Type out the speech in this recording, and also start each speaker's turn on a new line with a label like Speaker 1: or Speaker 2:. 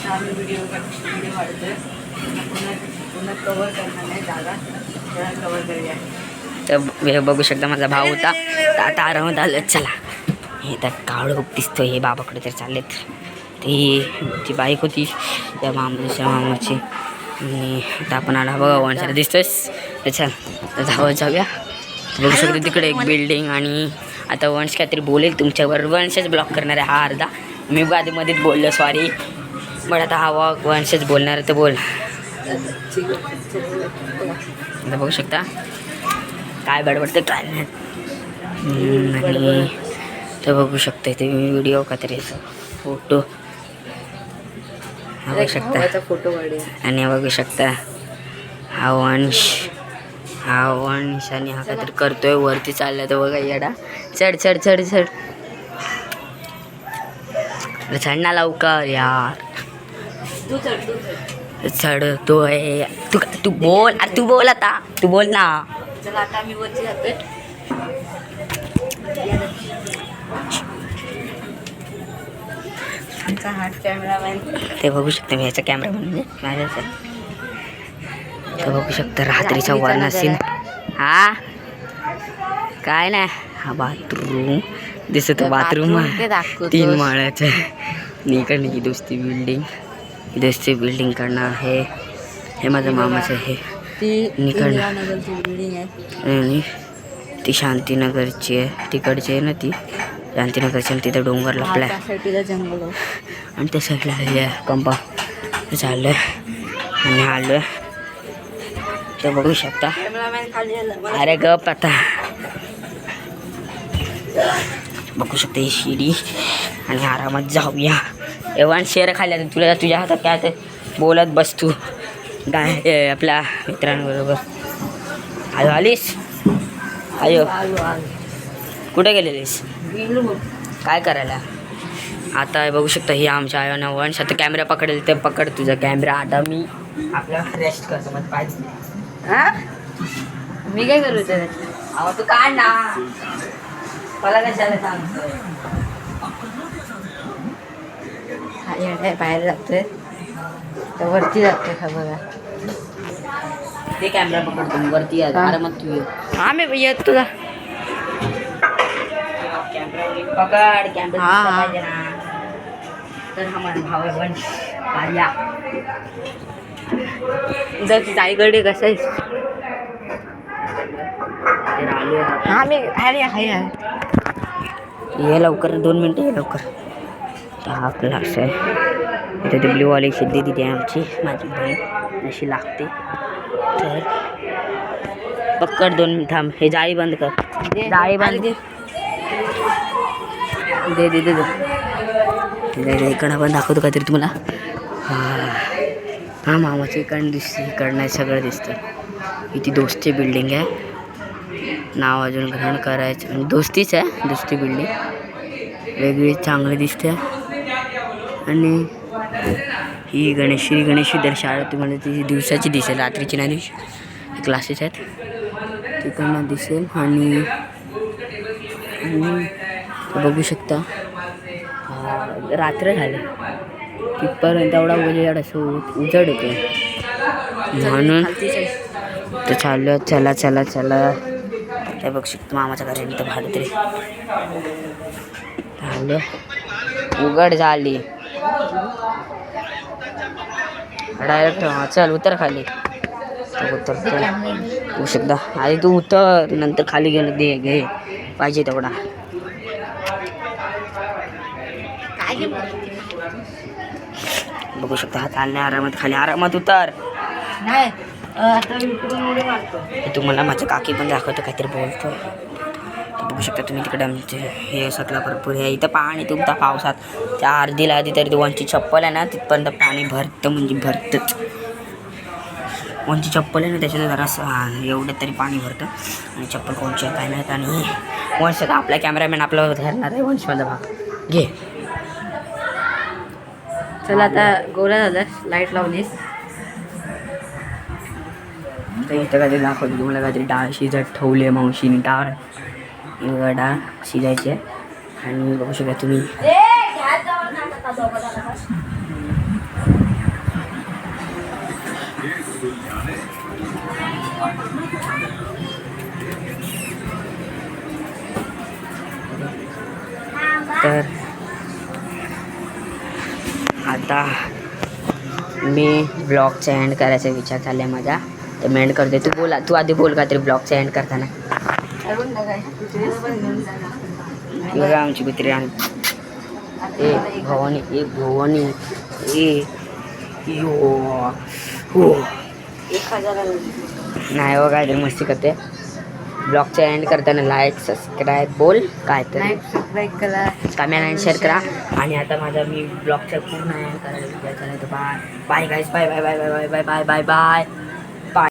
Speaker 1: आम्ही व्हिडिओ काढतोय पुन्हा कवर करणार आहे जागा कवर करूया. तर बघू शकता माझा भाऊ होता तर आता आरामात आलं. चला हे तर कावळं खूप दिसतोय. हे बाबाकडे तर चाललेत. ती बाईक होती त्या मामाची आणि आता आपण आला बघा वंशाला दिसतोयस. चल तर धावत जाऊया. बघू शकतो तिकडे एक बिल्डिंग आणि आता वंश काहीतरी बोलेल तुमच्यावर. वंशच ब्लॉक करणार आहे हा अर्धा. मी मध्येच बोललो सॉरी. बट आता हा वंशच बोलणार तर बोल. आता बघू शकता काय बडबडतं काय नाही. आणि तर बघू शकता ते व्हिडिओ का तरी फोटो बघू शकता. फोटो आणि बघू शकता हा वंश आणि हा काहीतरी करतोय. वरती चाललाय तर बघा येडा. चढ चढ चढ चढ चढ ना लवकर यार. चढतोय. तू बोल. अरे तू बोल आता. तू बोल ना. चला आता मी वरती जातोय. आमचा हा कॅमेरामॅन ते बघू शकते. मी ह्याचा कॅमेरामॅन म्हणजे माझ्याच. तर बघू शकता रात्रीचा वर्ण सीन. हा काय नाही हा बाथरूम दिसत. बाथरूम 3 माळ्याचं. इकडनं ही दुसरी बिल्डिंग कडनं आहे. हे माझ्या मामाचं आहे. बिल्डिंग आहे आणि ती शांतीनगरची आहे. तिकडची आहे ना ती शांतीनगरची. आणि तिथं डोंगर लपला आहे जंगल आणि त्या साईडला हे कंपा चाललं आणि आलं. ते बघू शकता. अरे गप आता. बघू शकता ही शिडी आणि आरामात जाऊया. एवढा शेर खाल्ल्या तुला तुझ्या हातात काय ते बोलत बस तू काय आपल्या मित्रांबरोबर. आयो आलीस. आयो कुठे गेलेलीस काय करायला. आता बघू शकता ही आमच्या आयोनं वंश आता कॅमेरा पकडेल ते पकड तुझा कॅमेरा. आता मी आपला रेस्ट करतो. मग पाहिजे हा मी काय करू तर अहो तू काढ ना. मला कशाला सांगतोय. बाहेर जातोय तर वरती जातोय. हा बघा ते कॅमेरा पकडतो वरती आरामात तू ये. हा मी येत तुझा कॅमेरा पकड. कॅमेरा पाहिजे ना. तर हा माझा भाव आहे वंश कार्या. जर जाईकडे कसं आहे हा मी आहे ये लवकर 2 मिनटं ये लवकर. हा क्लास आहे. इथे ते ब्ल्यूवाली सिद्धी तिथे आमची माझी बहीण अशी लागते. तर पकड 2 मिनिट थांब. हे जाळी बंद कर. जाळी बंद दे इकडं पण दाखवतो काहीतरी तुम्हाला. हा मामाची इकडं दिसते. इकडनं सगळं दिसतं. इथे दोस्ती बिल्डिंग आहे. नाव अजून ग्रहण करायचं आणि दोस्तीच आहे. दोस्ती बिल्डिंग वेगळी चांगली दिसते. आणि ही श्री गणेश शाळा तुम्हाला ती दिवसाची दिसेल रात्रीची नाही दिवशी. क्लासेस आहेत तिकडनं दिसेल. आणि बघू शकता रात्र झाले तिथपर्यंत एवढा उजेड असं उजड होते म्हणून तर चालू. चला ते बघ शकतो मामाच्या घरी तर भाडं तरी चालू उघड झाली. डायरेक्ट चल उतर खाली. उतरतो होऊ शकता. आधी तू उतर नंतर खाली गेलं घे पाहिजे तेवढा. बघू शकता हात आले आरामात खाली. आरामात उतर. नाही तुम्हाला माझं काकी पण दाखवतो काहीतरी बोलतो. बघू शकता तुम्ही तिकडे आमचे हे सगळं भरपूर आहे. इथं पाणी तुमचा पावसात त्या अर्धीला आधी तरी वंची चप्पल आहे ना तिथपर्यंत पाणी भरतं म्हणजे भरतंच. वंची चप्पल आहे ना त्याच्यात जरासं एवढं तरी पाणी भरतं. आणि चप्पल कोणची आहे काय नाहीत. आणि वंश आपला कॅमेरामॅन आपल्याला धरणार आहे. वंश माझा भाग घे. चला आता गोळा झाला. लाईट लावलीस तर इथं काहीतरी दाखवतो तुम्हाला. काहीतरी डाळ शिजत ठेवली आहे मावशीने. डाळ शिजायची आहे आणि बघू शकता तुम्ही तर आता मी ब्लॉगचा एंड करायचा विचार चालला आहे माझा. तर मी एंड करते. तू आधी बोल का तरी ब्लॉगचा एंड करताना. बघा आमची कुत्री ए भवानी ए यो हो 1000 नाही हो काय तरी मस्ती करते. ब्लॉगचा एंड करताना लाईक सबस्क्राईब बोल काय तर सबस्क्राईब करा, कमेंट आणि शेअर करा. आणि आता माझा मी ब्लॉगचा पूर्ण एंड करायला विचार चालला. तर bye bye guys, bye bye bye bye bye bye bye bye.